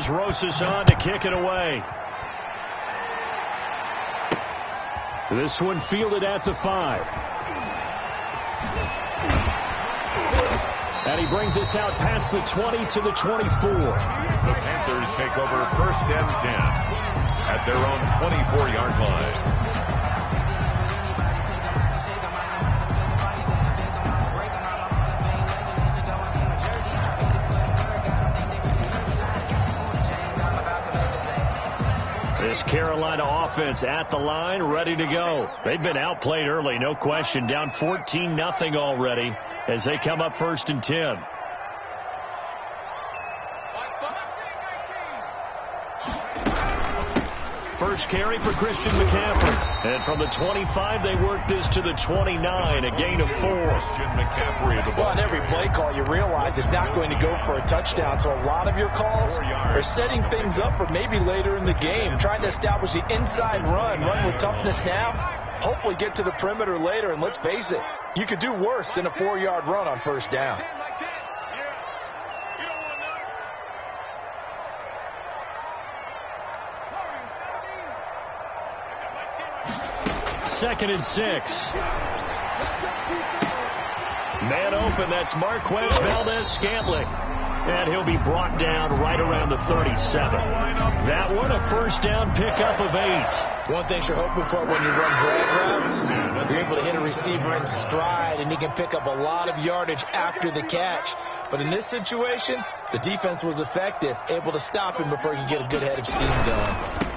Here's Rosas on to kick it away. This one fielded at the 5. And he brings us out past the 20 to the 24. The Panthers take over 1st and 10 at their own 24-yard line. This Carolina offense at the line, ready to go. They've been outplayed early, no question. Down 14-0 already as they come up 1st and 10. First carry for Christian McCaffrey. And from the 25, they work this to the 29, a gain of 4. Christian McCaffrey at the ball. On every play call, you realize it's not going to go for a touchdown. So a lot of your calls are setting things up for maybe later in the game, trying to establish the inside run with toughness now, hopefully get to the perimeter later. And let's face it, you could do worse than a 4-yard run on 1st down. Second and 6. Man open, that's Marquez Valdez-Scantling. And he'll be brought down right around the 37. That one, a 1st down pickup of 8. One thing you're hoping for when you run drag routes, you're able to hit a receiver in stride, and he can pick up a lot of yardage after the catch. But in this situation, the defense was effective, able to stop him before he could get a good head of steam going.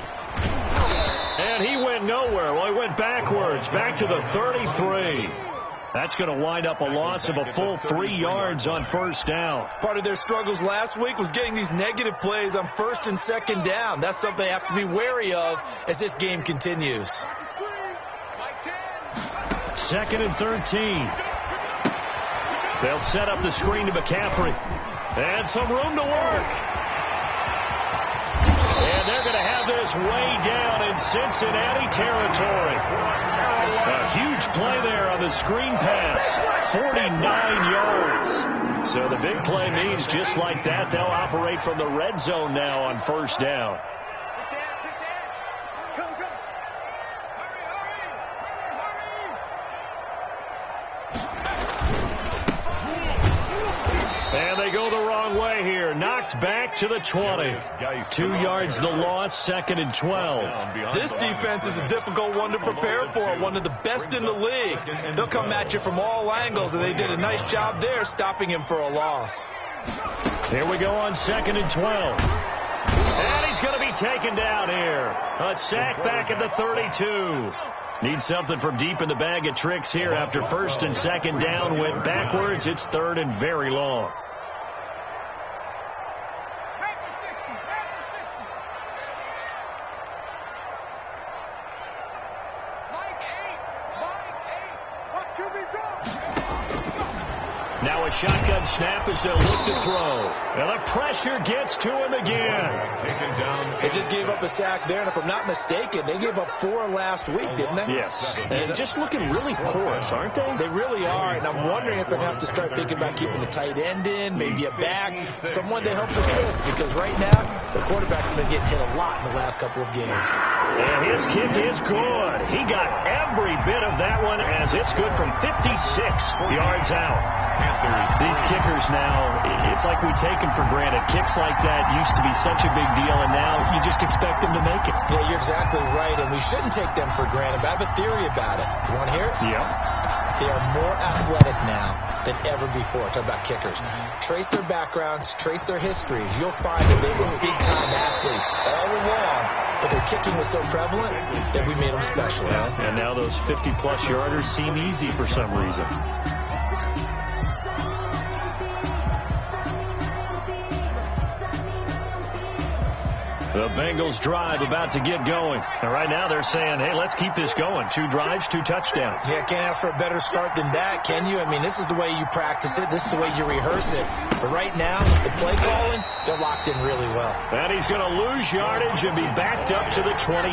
And he went nowhere. Well, he went backwards, back to the 33. That's going to wind up a loss of a full 3 yards on 1st down. Part of their struggles last week was getting these negative plays on 1st and 2nd down. That's something they have to be wary of as this game continues. 2nd and 13. They'll set up the screen to McCaffrey. And some room to work. And they're going to have this way down in Cincinnati territory. A huge play there on the screen pass. 49 yards. So the big play means just like that, they'll operate from the red zone now on 1st down. And they go the wrong way here. Knocked back to the 20. 2 yards the loss, 2nd and 12. This defense is a difficult one to prepare for, one of the best in the league. They'll come at you from all angles, and they did a nice job there stopping him for a loss. Here we go on 2nd and 12. And he's going to be taken down here. A sack back at the 32. Need something from deep in the bag of tricks here after 1st and 2nd down. Went backwards. It's 3rd and very long. Now a shotgun snap as they'll look to throw. And the pressure gets to him again. Taken down. They just gave up a sack there, and if I'm not mistaken, they gave up 4 last week, didn't they? Yes. And just looking really porous, aren't they? They really are, and I'm wondering if they're going to have to start thinking about keeping the tight end in, maybe a back, someone to help assist, because right now, the quarterback's been getting hit a lot in the last couple of games. And his kick is good. He got every bit of that one as it's good from 56 yards out. These kickers now, it's like we take them for granted. Kicks like that used to be such a big deal, and now you just expect them to make it. Yeah, you're exactly right, and we shouldn't take them for granted, but I have a theory about it. You want to hear it? Yeah. They are more athletic now than ever before. Talk about kickers. Trace their backgrounds, trace their histories. You'll find that they were big-time athletes all along, but their kicking was so prevalent that we made them specialists. And now those 50-plus yarders seem easy for some reason. The Bengals drive about to get going. And right now they're saying, hey, let's keep this going. 2 drives, 2 touchdowns. Yeah, can't ask for a better start than that, can you? I mean, this is the way you practice it. This is the way you rehearse it. But right now, the play calling, they're locked in really well. And he's going to lose yardage and be backed up to the 25.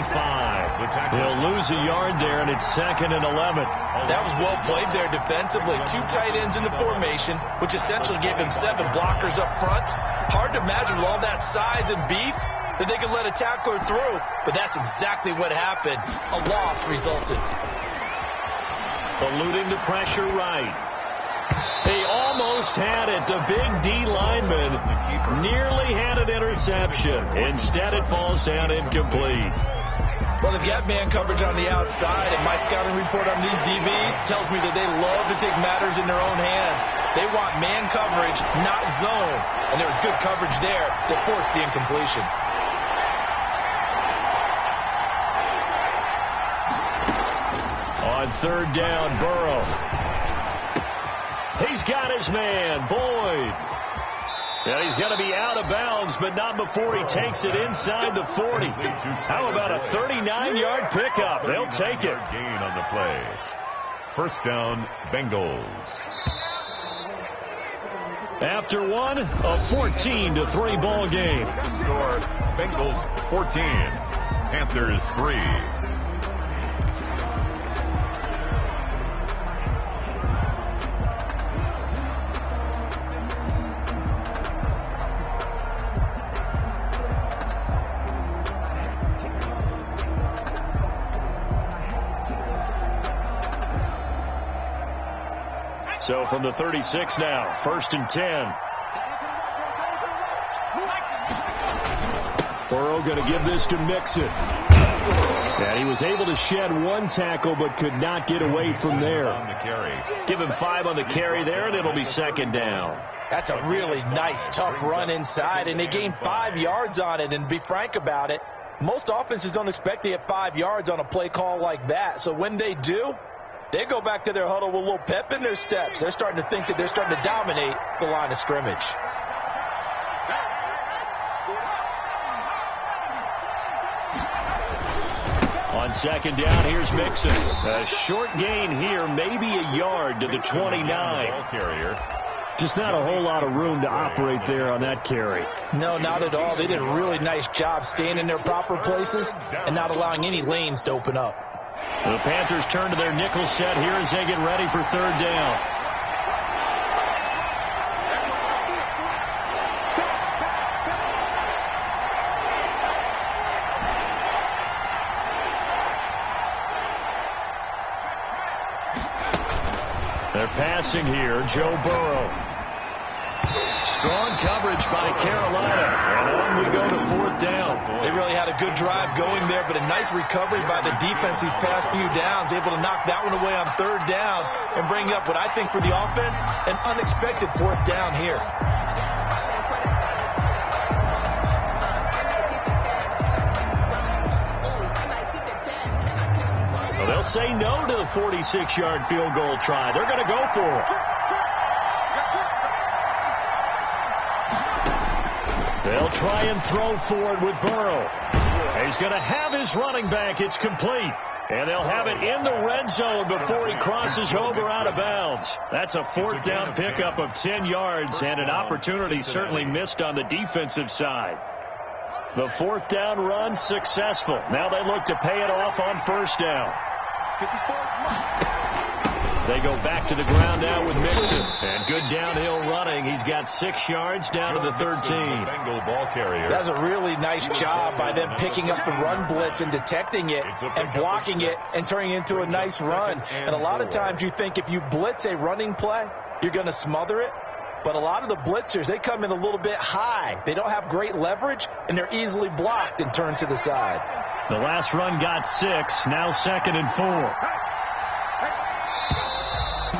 He'll lose a yard there, and it's 2nd and 11. That was well played there defensively. 2 tight ends in the formation, which essentially gave him 7 blockers up front. Hard to imagine with all that size and beef that they could let a tackler through, but that's exactly what happened. A loss resulted. Eluding the pressure right. He almost had it. The big D lineman nearly had an interception. Instead, it falls down incomplete. Well, they've got man coverage on the outside, and my scouting report on these DBs tells me that they love to take matters in their own hands. They want man coverage, not zone. And there was good coverage there that forced the incompletion. On 3rd down, Burrow. He's got his man, Boyd. Yeah, he's going to be out of bounds, but not before he takes it inside the 40. How about a 39-yard pickup? They'll take it. Gain on the play. 1st down, Bengals. After one, a 14-3 ball game. Score, Bengals 14, Panthers 3. So from the 36 now, 1st and 10. Burrow going to give this to Mixon. And he was able to shed 1 tackle but could not get away from there. Give him 5 on the carry there, and it'll be 2nd down. That's a really nice, tough run inside, and they gained 5 yards on it. And to be frank about it, most offenses don't expect to get 5 yards on a play call like that. So when they do, they go back to their huddle with a little pep in their steps. They're starting to think that they're starting to dominate the line of scrimmage. On 2nd down, here's Mixon. A short gain here, maybe a yard to the 29. Just not a whole lot of room to operate there on that carry. No, not at all. They did a really nice job staying in their proper places and not allowing any lanes to open up. The Panthers turn to their nickel set here as they get ready for 3rd down. They're passing here, Joe Burrow. Strong coverage by Carolina, and on we go to 4th down. They really had a good drive going there, but a nice recovery by the defense these past few downs, able to knock that one away on 3rd down and bring up what I think for the offense, an unexpected 4th down here. Well, they'll say no to the 46-yard field goal try. They're going to go for it. They'll try and throw for it with Burrow. He's going to have his running back. It's complete. And they'll have it in the red zone before he crosses over out of bounds. That's a 4th down pickup of 10 yards and an opportunity certainly missed on the defensive side. The 4th down run successful. Now they look to pay it off on 1st down. They go back to the ground now with Mixon. And good downhill running. He's got 6 yards down to the 13. Bengal ball carrier. That's a really nice job by them picking up the run blitz and detecting it and blocking it and turning it into a nice run. And a lot of times you think if you blitz a running play, you're going to smother it. But a lot of the blitzers, they come in a little bit high. They don't have great leverage, and they're easily blocked and turned to the side. The last run got 6. Now 2nd and 4.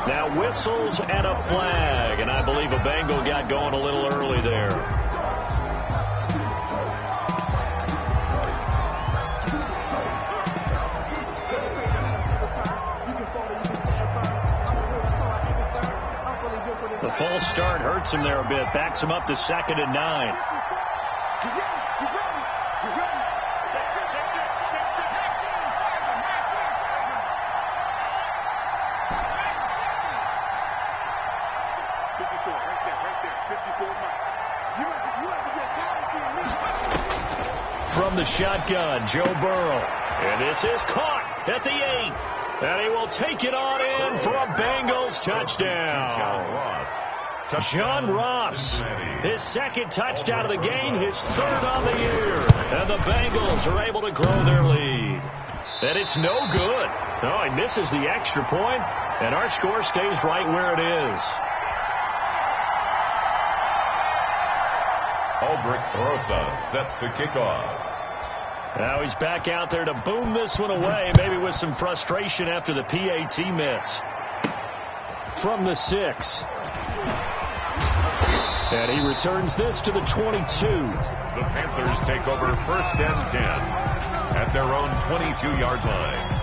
Now whistles and a flag, and I believe a Bengal got going a little early there. The false start hurts him there a bit, backs him up to 2nd and 9. from the shotgun, Joe Burrow. And this is caught at the 8. And he will take it on in for a Bengals touchdown. John Ross, his second touchdown of the game, his third on the year. And the Bengals are able to grow their lead. And it's no good. No, he misses the extra point, and our score stays right where it is. Aldrich Rosa set to kick off. Now he's back out there to boom this one away, maybe with some frustration after the PAT miss. From the 6. And he returns this to the 22. The Panthers take over 1st and 10 at their own 22-yard line.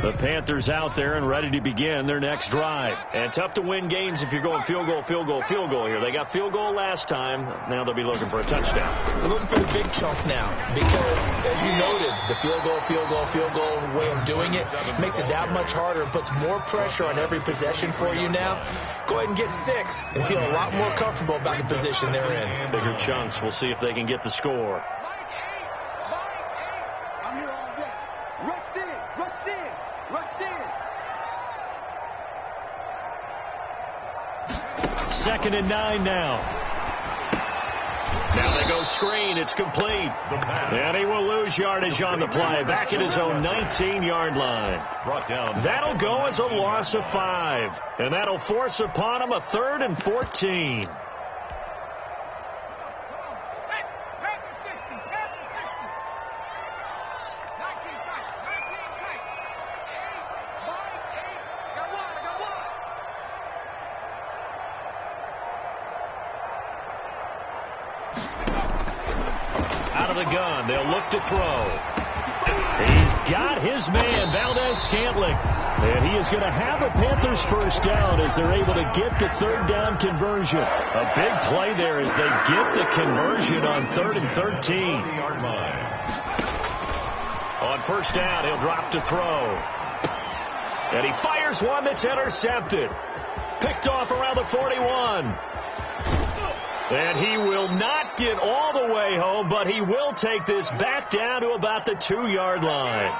The Panthers out there and ready to begin their next drive. And tough to win games if you're going field goal, field goal, field goal here. They got field goal last time. Now they'll be looking for a touchdown. They're looking for the big chunk now because, as you noted, the field goal, field goal, field goal way of doing it makes it that much harder and puts more pressure on every possession for you now. Go ahead and get 6 and feel a lot more comfortable about the position they're in. Bigger chunks. We'll see if they can get the score. I'm here all day. Rush in, rush in. Rush in. 2nd and 9 now. Now they go screen. It's complete. And he will lose yardage on the play. Back at his own 19-yard line. Brought down. That'll go as a loss of 5. And that'll force upon him a 3rd and 14. They'll look to throw. He's got his man, Valdez-Scantling. And he is going to have a Panthers first down as they're able to get the 3rd down conversion. A big play there as they get the conversion on 3rd and 13. On first down, he'll drop to throw. And he fires one that's intercepted. Picked off around the 41. And he will not get all the way home, but he will take this back down to about the 2-yard line.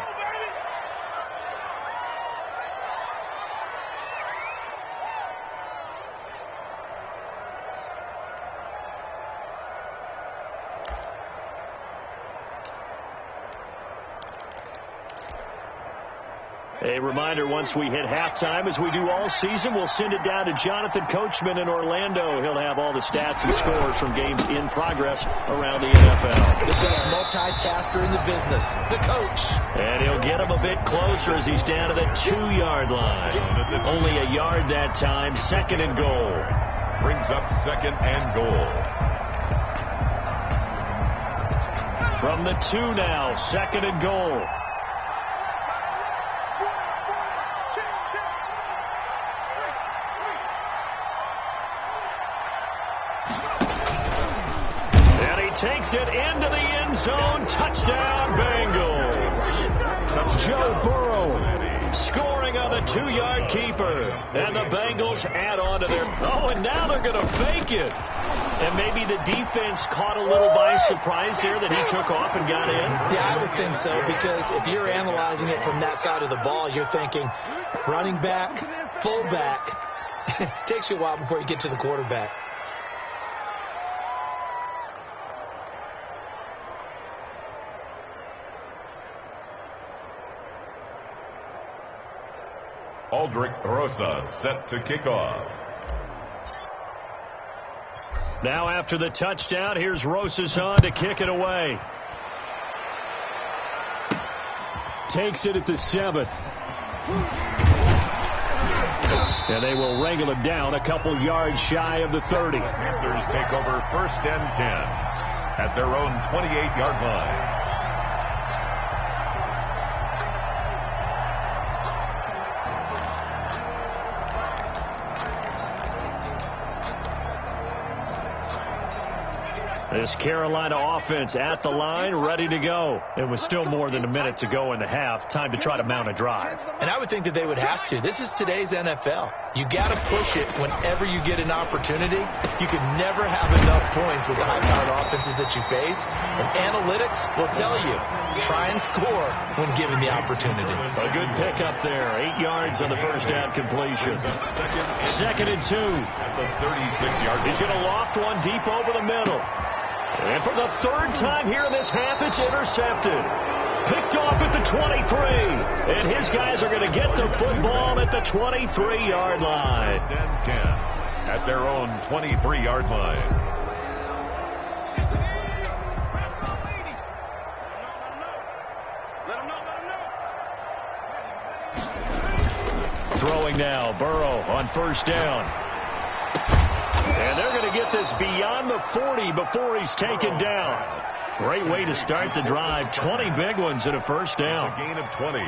A reminder, once we hit halftime, as we do all season, we'll send it down to Jonathan Coachman in Orlando. He'll have all the stats and scores from games in progress around the NFL. The best multitasker in the business, the coach. And he'll get him a bit closer as he's down to the 2-yard line. Only a yard that time, 2nd and goal. Brings up 2nd and goal. From the 2 now, 2nd and goal. Takes it into the end zone. Touchdown, Bengals. Joe Burrow scoring on the 2-yard keeper. And the Bengals add on to their... Oh, and now they're going to fake it. And maybe the defense caught a little by surprise there that he took off and got in. Yeah, I would think so, because if you're analyzing it from that side of the ball, you're thinking running back, fullback. It takes you a while before you get to the quarterback. Aldrich Rosa set to kick off. Now after the touchdown, here's Rosason to kick it away. Takes it at the 7th. And they will wrangle him down a couple yards shy of the 30. Panthers take over 1st and 10 at their own 28-yard line. This Carolina offense at the line, ready to go. It was still more than a minute to go in the half. Time to try to mount a drive. And I would think that they would have to. This is today's NFL. You got to push it whenever you get an opportunity. You can never have enough points with the high-powered offenses that you face. And analytics will tell you, try and score when given the opportunity. A good pickup there. 8 yards on the first down completion. Second and 2. At the 36-yard line. He's going to loft one deep over the middle. And for the third time here in this half, it's intercepted. Picked off at the 23. And his guys are going to get the football at the 23-yard line. 10 at their own 23-yard line. Throwing now, Burrow on first down. And they're going to get this beyond the 40 before he's taken down. Great way to start the drive. 20 big ones and a first down. It's a gain of 20.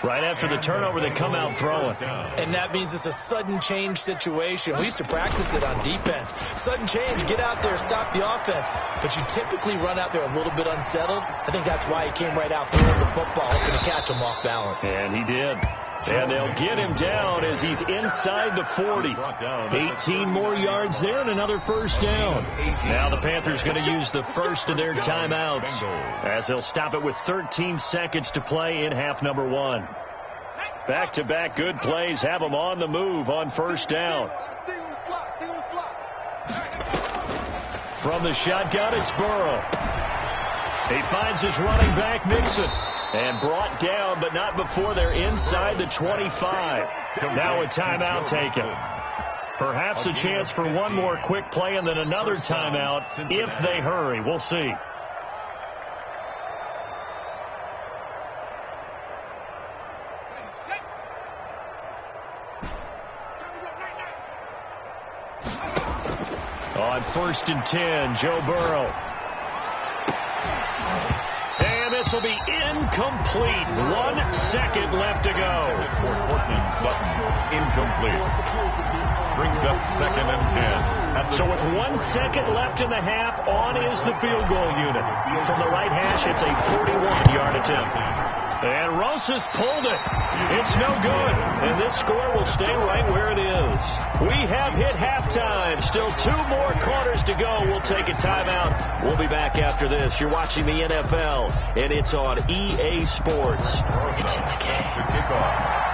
Right after the turnover, they come out throwing. And that means it's a sudden change situation. We used to practice it on defense. Sudden change, get out there, stop the offense. But you typically run out there a little bit unsettled. I think that's why he came right out throwing the football, hoping to catch him off balance. And he did. And they'll get him down as he's inside the 40. 18 more yards there and another first down. Now the Panthers going to use the first of their timeouts as they'll stop it with 13 seconds to play in half number 1. Back-to-back good plays have them on the move on first down. From the shotgun, it's Burrow. He finds his running back, Mixon. And brought down, but not before they're inside the 25. Now a timeout taken. Perhaps a chance for one more quick play and then another timeout if they hurry. We'll see. On first and 10, Joe Burrow. This will be incomplete. 1 second left to go. For Portland Sutton, incomplete. Brings up second and 10. So with 1 second left in the half, on is the field goal unit. From the right hash, it's a 41-yard attempt. And Rosas pulled it. It's no good. And this score will stay right where it is. We have hit halftime. Still 2 more quarters to go. We'll take a timeout. We'll be back after this. You're watching the NFL, and it's on EA Sports. It's in the game. To kick off.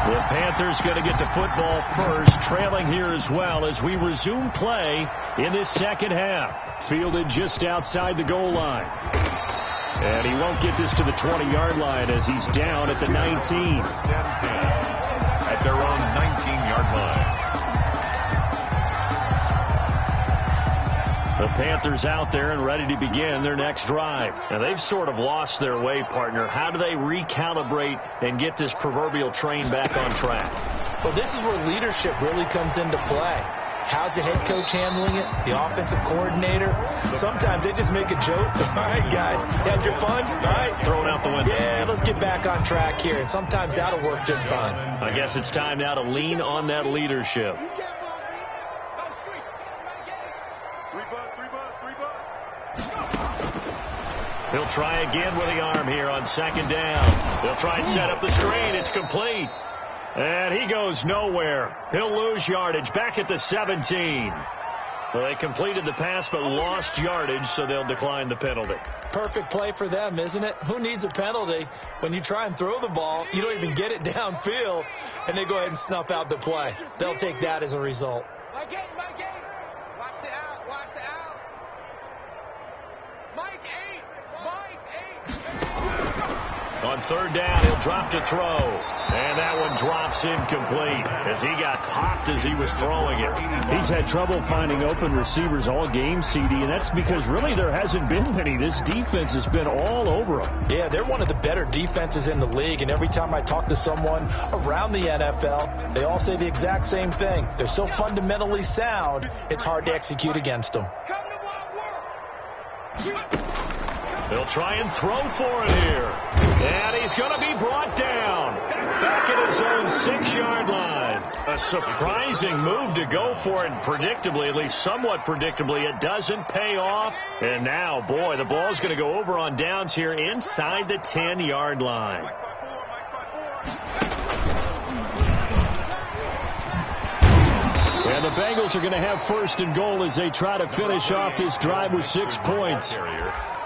The Panthers going to get the football first, trailing here as well as we resume play in this second half. Fielded just outside the goal line. And he won't get this to the 20-yard line as he's down at the 19. First and 10 at their own 19-yard line. The Panthers out there and ready to begin their next drive. Now, they've sort of lost their way, partner. How do they recalibrate and get this proverbial train back on track? Well, this is where leadership really comes into play. How's the head coach handling it? The offensive coordinator? Sometimes they just make a joke. All right, guys, had your fun? All right. Throw it out the window. Yeah, let's get back on track here. And sometimes that'll work just fine. I guess it's time now to lean on that leadership. He'll try again with the arm here on second down. They'll try and set up the screen. It's complete. And he goes nowhere. He'll lose yardage back at the 17. Well, they completed the pass but lost yardage, so they'll decline the penalty. Perfect play for them, isn't it? Who needs a penalty when you try and throw the ball, you don't even get it downfield, and they go ahead and snuff out the play. They'll take that as a result. My game. Watch the out. Mike 8. On third down, he'll drop to throw. And that one drops incomplete as he got popped as he was throwing it. He's had trouble finding open receivers all game, CD, and that's because really there hasn't been many. This defense has been all over them. Yeah, they're one of the better defenses in the league, and every time I talk to someone around the NFL, they all say the exact same thing. They're so fundamentally sound, it's hard to execute against them. They'll try and throw for it here. And he's going to be brought down. Back at his own 6-yard line. A surprising move to go for it. And predictably, at least somewhat predictably, it doesn't pay off. And now, boy, the ball's going to go over on downs here inside the 10-yard line. And the Bengals are going to have first and goal as they try to finish off this drive with 6 points.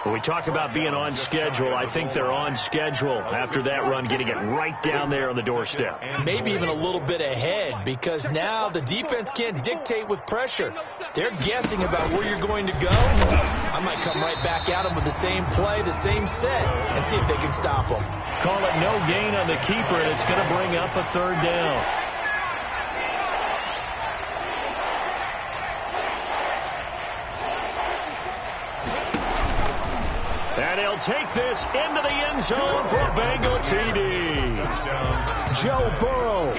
When we talk about being on schedule, I think they're on schedule after that run, getting it right down there on the doorstep. Maybe even a little bit ahead, because now the defense can't dictate with pressure. They're guessing about where you're going to go. I might come right back at them with the same play, the same set, and see if they can stop them. Call it no gain on the keeper, and it's going to bring up a 3rd down. And he'll take this into the end zone for a Bengal TD. Joe Burrow,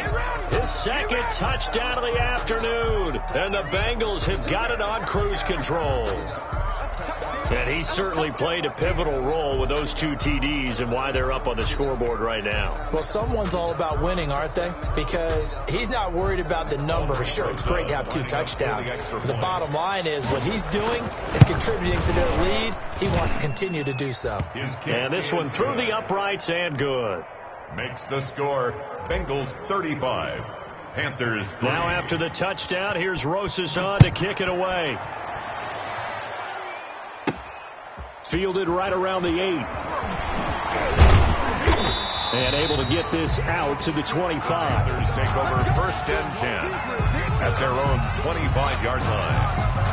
his 2nd touchdown of the afternoon. And the Bengals have got it on cruise control. And he certainly played a pivotal role with those 2 TDs and why they're up on the scoreboard right now. Well, someone's all about winning, aren't they? Because he's not worried about the number. Sure, it's great to have 2 touchdowns. The bottom line is what he's doing is contributing to their lead. He wants to continue to do so. And this one through the uprights and good. Makes the score Bengals 35. Panthers 3. Now after the touchdown, here's Rosas on to kick it away. Fielded right around the 8. And able to get this out to the 25. Panthers take over 1st and 10 at their own 25-yard line.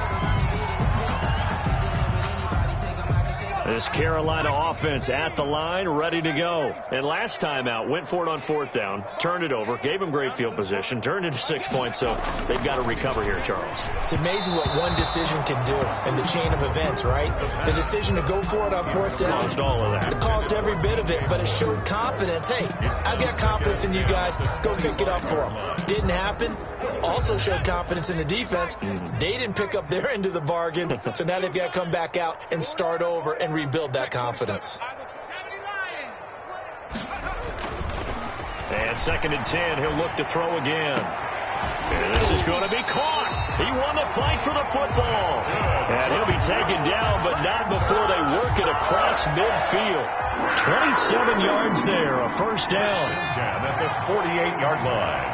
This Carolina offense at the line, ready to go. And last time out, went for it on 4th down, turned it over, gave them great field position, turned it to 6 points, so they've got to recover here, Charles. It's amazing what one decision can do in the chain of events, right? The decision to go for it on 4th down. Caused all of that. It caused every bit of it, but it showed confidence. Hey, I've got confidence in you guys. Go pick it up for them. Didn't happen. Also showed confidence in the defense. They didn't pick up their end of the bargain, so now they've got to come back out and start over and rebuild that confidence. And 2nd and 10, he'll look to throw again. And this is going to be caught. He won the fight for the football. And he'll be taken down, but not before they work it across midfield. 27 yards there, a 1st down. At the 48-yard line.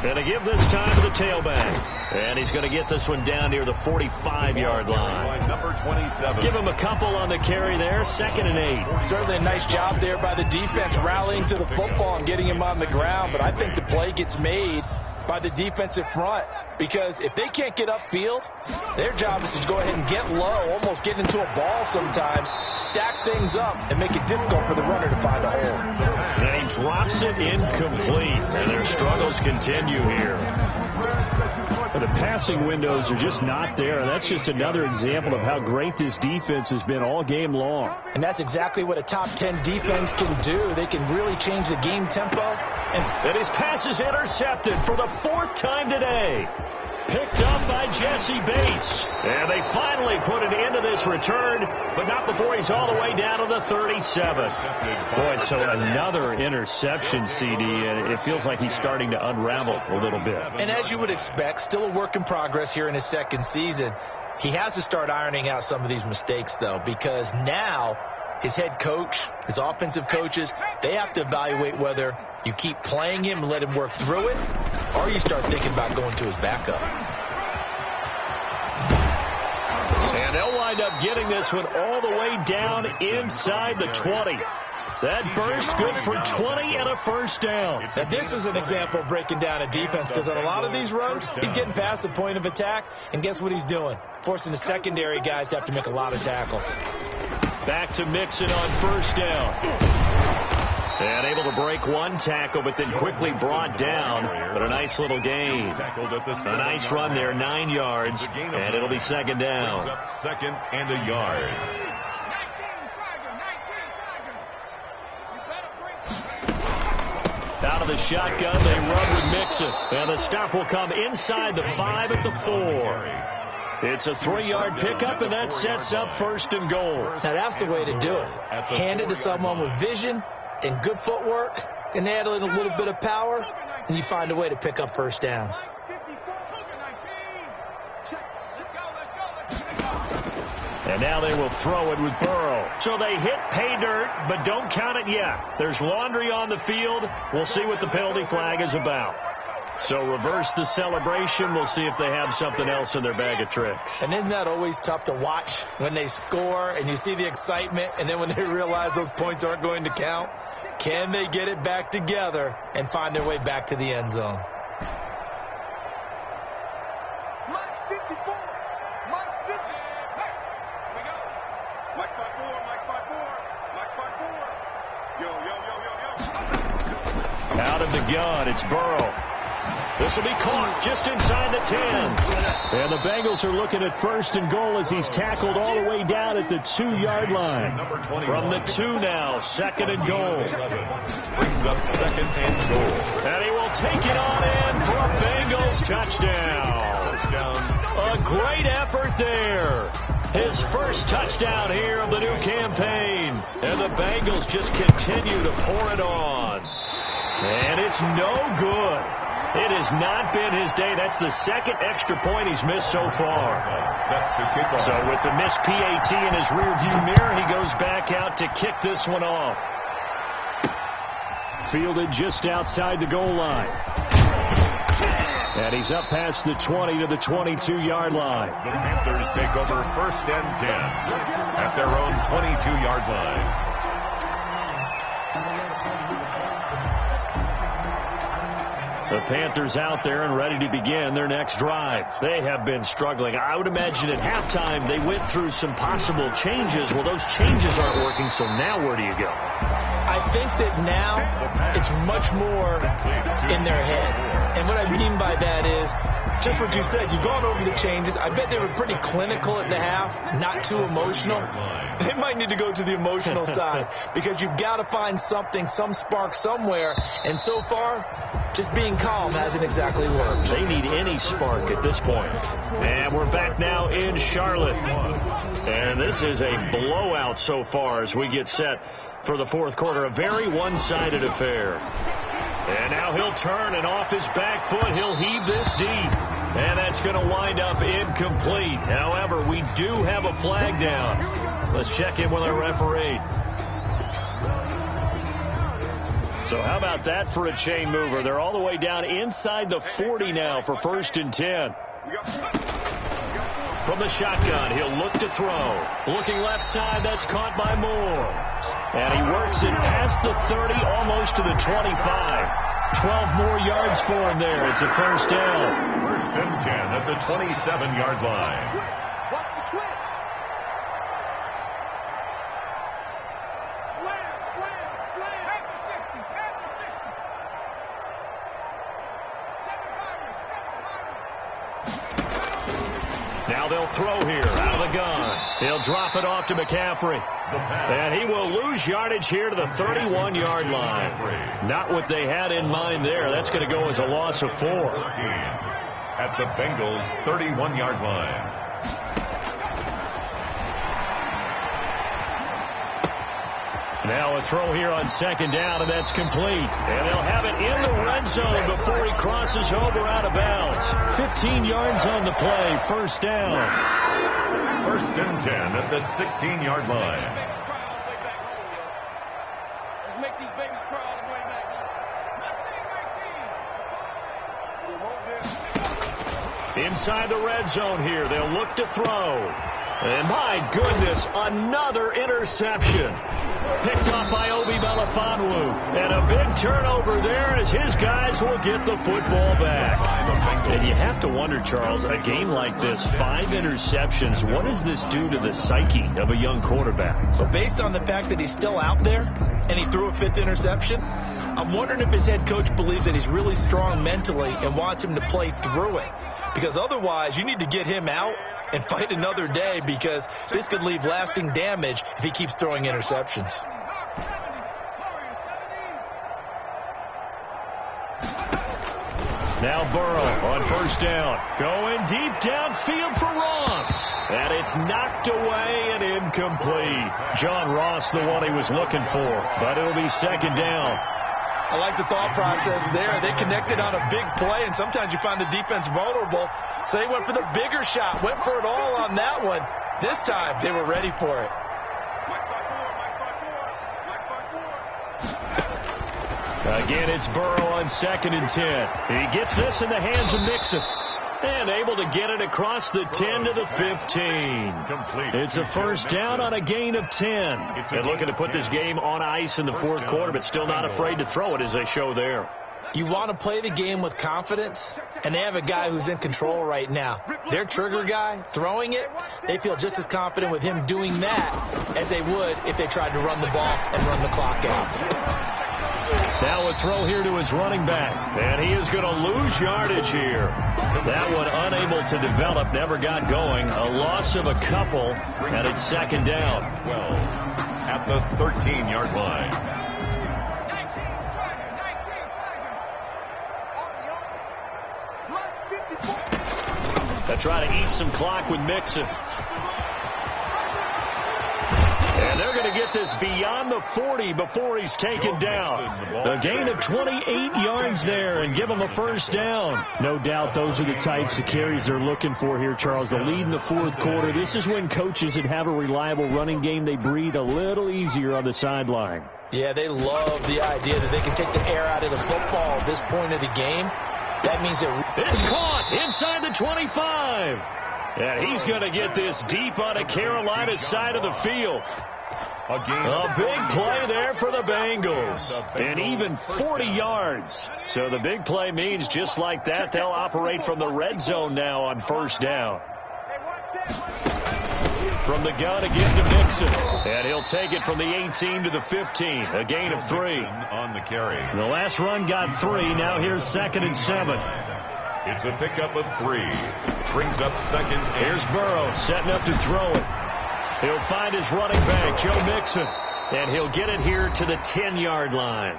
And to give this time to the tailback. And he's going to get this one down near the 45-yard line. Number 27. Give him a couple on the carry there. 2nd and 8. Certainly a nice job there by the defense rallying to the football and getting him on the ground. But I think the play gets made by the defensive front, because if they can't get upfield, their job is to go ahead and get low, almost get into a ball sometimes, stack things up, and make it difficult for the runner to find a hole. And he drops it incomplete, and their struggles continue here. The passing windows are just not there. That's just another example of how great this defense has been all game long. And that's exactly what a top 10 defense can do. They can really change the game tempo. And his pass is intercepted for the 4th time today. Picked up by Jesse Bates. And they finally put an end to this return, but not before he's all the way down to the 37. Boy, so another interception, CD, and it feels like he's starting to unravel a little bit. And as you would expect, still a work in progress here in his 2nd season. He has to start ironing out some of these mistakes, though, because now his head coach, his offensive coaches, they have to evaluate whether you keep playing him and let him work through it, or you start thinking about going to his backup. And they'll wind up getting this one all the way down inside the 20. That burst good for 20 and a 1st down. Now, this is an example of breaking down a defense, because on a lot of these runs, he's getting past the point of attack, and guess what he's doing? Forcing the secondary guys to have to make a lot of tackles. Back to Mixon on 1st down. And able to break one tackle, but then quickly brought down. But a nice little gain. A nice run there, 9 yards. And it'll be 2nd down. 2nd and a yard. of the shotgun. They run with Mixon. And the stop will come inside the 5 at the 4. It's a 3-yard pickup, and that sets up 1st and goal. Now, that's the way to do it. Hand it to someone with vision and good footwork, and add in a little bit of power, and you find a way to pick up 1st downs. And now they will throw it with Burrow. So they hit pay dirt, but don't count it yet. There's laundry on the field. We'll see what the penalty flag is about. So reverse the celebration. We'll see if they have something else in their bag of tricks. And isn't that always tough to watch when they score and you see the excitement, and then when they realize those points aren't going to count? Can they get it back together and find their way back to the end zone? Mike 54. Mike 50. Hey, we go. Mike 54. Mike 54. Mike 54. Yo, yo, yo, yo, yo. Out of the gun, it's Burrow. This will be caught just inside the 10. And the Bengals are looking at 1st and goal as he's tackled all the way down at the 2-yard line. From the 2 now, 2nd and goal. Brings up 2nd and goal. And he will take it on in for a Bengals touchdown. A great effort there. His first touchdown here of the new campaign. And the Bengals just continue to pour it on. And it's no good. It has not been his day. That's the 2nd extra point he's missed so far. So with the missed PAT in his rearview mirror, he goes back out to kick this one off. Fielded just outside the goal line. And he's up past the 20 to the 22-yard line. The Panthers take over 1st and 10 at their own 22-yard line. The Panthers out there and ready to begin their next drive. They have been struggling. I would imagine at halftime they went through some possible changes. Well, those changes aren't working, so now where do you go? I think that now it's much more in their head. And what I mean by that is just what you said. You've gone over the changes. I bet they were pretty clinical at the half, not too emotional. They might need to go to the emotional side because you've got to find something, some spark somewhere. And so far, just being calm hasn't exactly worked. They need any spark at this point. And we're back now in Charlotte. And this is a blowout so far as we get set for the 4th quarter. A very one-sided affair. And now he'll turn, and off his back foot, he'll heave this deep. And that's going to wind up incomplete. However, we do have a flag down. Let's check in with our referee. So how about that for a chain mover? They're all the way down inside the 40 now for 1st and 10. From the shotgun, he'll look to throw. Looking left side, that's caught by Moore. And he works it past the 30, almost to the 25. 12 more yards for him there. It's a 1st down. 1st and 10 at the 27-yard line. Watch the twist. Slam, slam, slam. After 60, after 60. 7-5. Now they'll throw here out of the gun. He'll drop it off to McCaffrey. And he will lose yardage here to the 31-yard line. Not what they had in mind there. That's going to go as a loss of 4. At the Bengals' 31-yard line. Now a throw here on 2nd down, and that's complete. And they'll have it in the red zone before he crosses over out of bounds. 15 yards on the play, 1st down. 1st and 10 at the 16-yard line. Let's make these babies crawl on the way back. Inside the red zone here, they'll look to throw. And my goodness, another interception. Picked off by Obi Melifonwu. And a big turnover there as his guys will get the football back. And you have to wonder, Charles, a game like this, 5 interceptions, what does this do to the psyche of a young quarterback? But based on the fact that he's still out there and he threw a 5th interception, I'm wondering if his head coach believes that he's really strong mentally and wants him to play through it. Because otherwise, you need to get him out and fight another day, because this could leave lasting damage if he keeps throwing interceptions. Now Burrow on first down. Going deep downfield for Ross. And it's knocked away and incomplete. John Ross, the one he was looking for. But it'll be second down. I like the thought process there. They connected on a big play, and sometimes you find the defense vulnerable. So they went for the bigger shot, went for it all on that one. This time, they were ready for it. Again, it's Burrow on 2nd and 10. He gets this in the hands of Mixon. And able to get it across the 10 to the 15. It's a first down on a gain of 10. And looking to put this game on ice in the fourth quarter, but still not afraid to throw it as they show there. You want to play the game with confidence, and they have a guy who's in control right now. Their trigger guy, throwing it, they feel just as confident with him doing that as they would if they tried to run the ball and run the clock out. Now a throw here to his running back, and he is going to lose yardage here. That one unable to develop, never got going. A loss of a couple, and it's second down. 12 at the 13-yard line. They try to eat some clock with Mixon. And they're going to get this beyond the 40 before he's taken down. A gain of 28 yards there and give him a first down. No doubt those are the types of carries they're looking for here, Charles. The lead in the fourth quarter. This is when coaches that have a reliable running game, they breathe a little easier on the sideline. Yeah, they love the idea that they can take the air out of the football at this point of the game. That means it's caught inside the 25. And he's going to get this deep on a Carolina side of the field. A big play there for the Bengals. And even 40 yards. So the big play means just like that, they'll operate from the red zone now on first down. From the gun again to Mixon. And he'll take it from the 18 to the 15. A gain of 3. On the carry. The last run got 3. Now here's 2nd and 7. It's a pickup of 3. Brings up second. Here's Burrow setting up to throw it. He'll find his running back, Joe Mixon. And he'll get it here to the 10-yard line.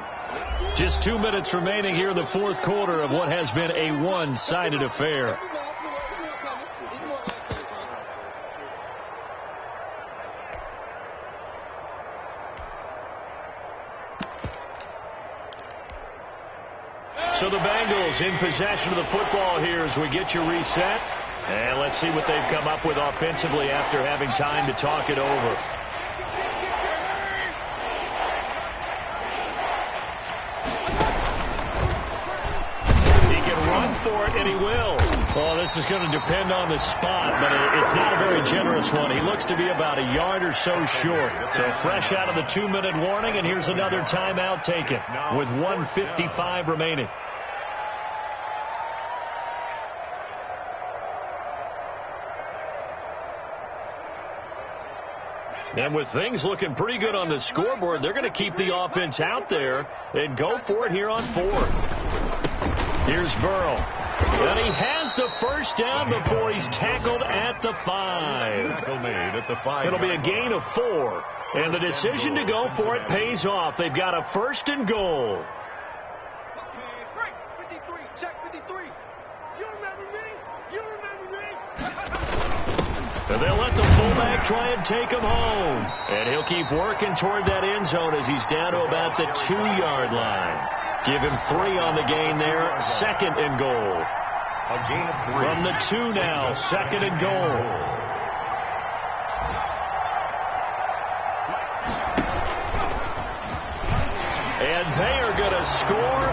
Just 2 minutes remaining here in the fourth quarter of what has been a one-sided affair. So the Bengals in possession of the football here as we get you reset. And let's see what they've come up with offensively after having time to talk it over. He can run for it, and he will. Well, this is going to depend on the spot, but it's not a very generous one. He looks to be about a yard or so short. So fresh out of the 2-minute warning, and here's another timeout taken with 1:55 remaining. And with things looking pretty good on the scoreboard, they're going to keep the offense out there and go for it here on 4th. Here's Burrow. And he has the first down before he's tackled at the 5. Tackle made at the 5. It'll be a gain of 4. And the decision to go for it pays off. They've got a 1st and goal. Break 53, check 53. You remember me? You remember me? And they'll let the fullback try and take him home. And he'll keep working toward that end zone as he's down to about the 2-yard line. Give him 3 on the gain there. 2nd and goal. A gain of 3. From the 2 now. 2nd and goal. And they are going to score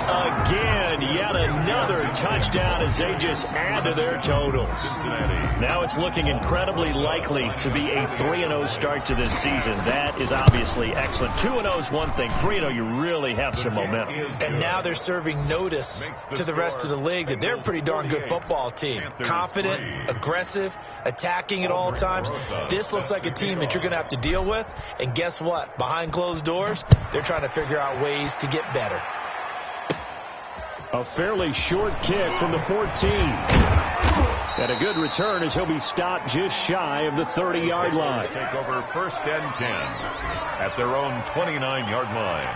again. Yet another touchdown as they just add to their totals. Cincinnati. Now it's looking incredibly likely to be a 3-0 start to this season. That is obviously excellent. 2-0 is one thing. 3-0, you really have some momentum. And now they're serving notice to the rest of the league that they're a pretty darn good football team. Confident, aggressive, attacking at all times. This looks like a team that you're going to have to deal with. And guess what? Behind closed doors, they're trying to figure out ways to get better. A fairly short kick from the 14. And a good return as he'll be stopped just shy of the 30-yard line. Take over 1st and 10 at their own 29-yard line.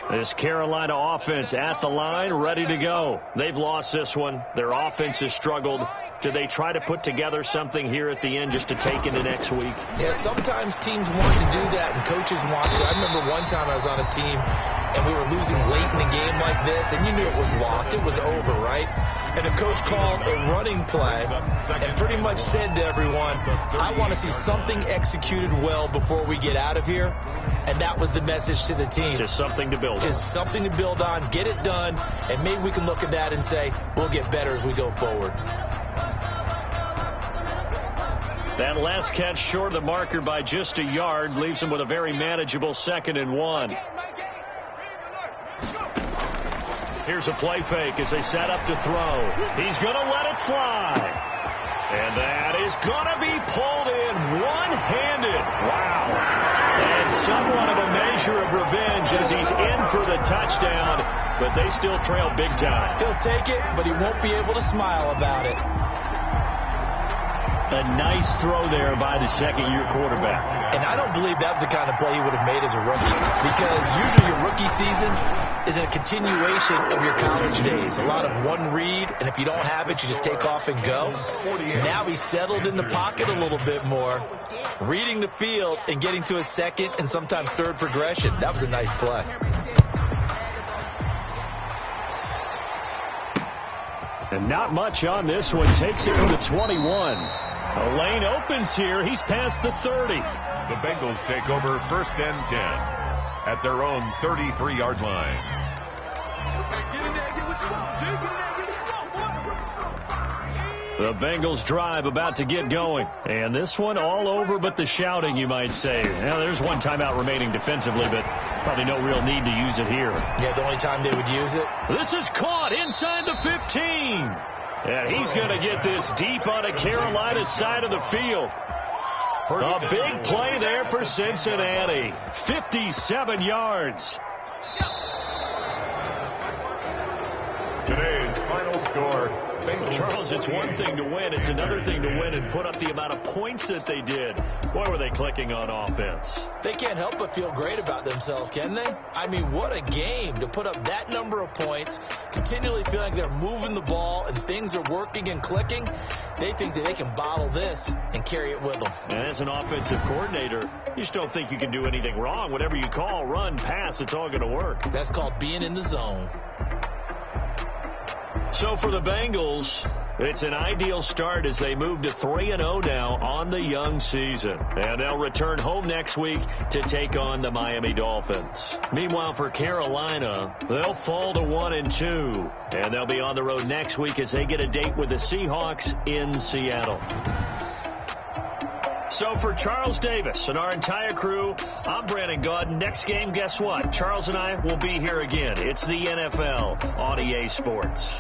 This Carolina offense at the line, ready to go. They've lost this one. Their offense has struggled. Do they try to put together something here at the end just to take into next week? Yeah, sometimes teams want to do that and coaches want to. I remember one time I was on a team and we were losing late in a game like this, and you knew it was lost. It was over, right? And the coach called a running play and pretty much said to everyone, I want to see something executed well before we get out of here. And that was the message to the team. Just something to build on. Just something to build on, get it done, and maybe we can look at that and say, we'll get better as we go forward. That last catch short of the marker by just a yard leaves him with a very manageable 2nd and 1. Here's a play fake as they set up to throw. He's going to let it fly. And that is going to be pulled in one-handed. Wow. And somewhat of a measure of revenge as he's in for the touchdown, but they still trail big time. He'll take it, but he won't be able to smile about it. A nice throw there by the second-year quarterback. And I don't believe that was the kind of play he would have made as a rookie, because usually your rookie season is a continuation of your college days. A lot of one read, and if you don't have it, you just take off and go. Now he's settled in the pocket a little bit more, reading the field and getting to a second and sometimes third progression. That was a nice play. And not much on this one. Takes it from the 21. A lane opens here. He's past the 30. The Bengals take over 1st and 10 at their own 33-yard line. The Bengals drive about to get going. And this one all over but the shouting, you might say. Now, there's one timeout remaining defensively, but probably no real need to use it here. Yeah, the only time they would use it. This is caught inside the 15. And he's going to get this deep on a Carolina side of the field. A big play there for Cincinnati. 57 yards. Today's final score. Charles, it's one thing to win. It's another thing to win and put up the amount of points that they did. Boy, were they clicking on offense. They can't help but feel great about themselves, can they? I mean, what a game to put up that number of points, continually feel like they're moving the ball and things are working and clicking. They think that they can bottle this and carry it with them. And as an offensive coordinator, you just don't think you can do anything wrong. Whatever you call, run, pass, it's all going to work. That's called being in the zone. So for the Bengals, it's an ideal start as they move to 3-0 now on the young season. And they'll return home next week to take on the Miami Dolphins. Meanwhile, for Carolina, they'll fall to 1-2. And they'll be on the road next week as they get a date with the Seahawks in Seattle. So for Charles Davis and our entire crew, I'm Brandon Gaudin. Next game, guess what? Charles and I will be here again. It's the NFL on EA Sports.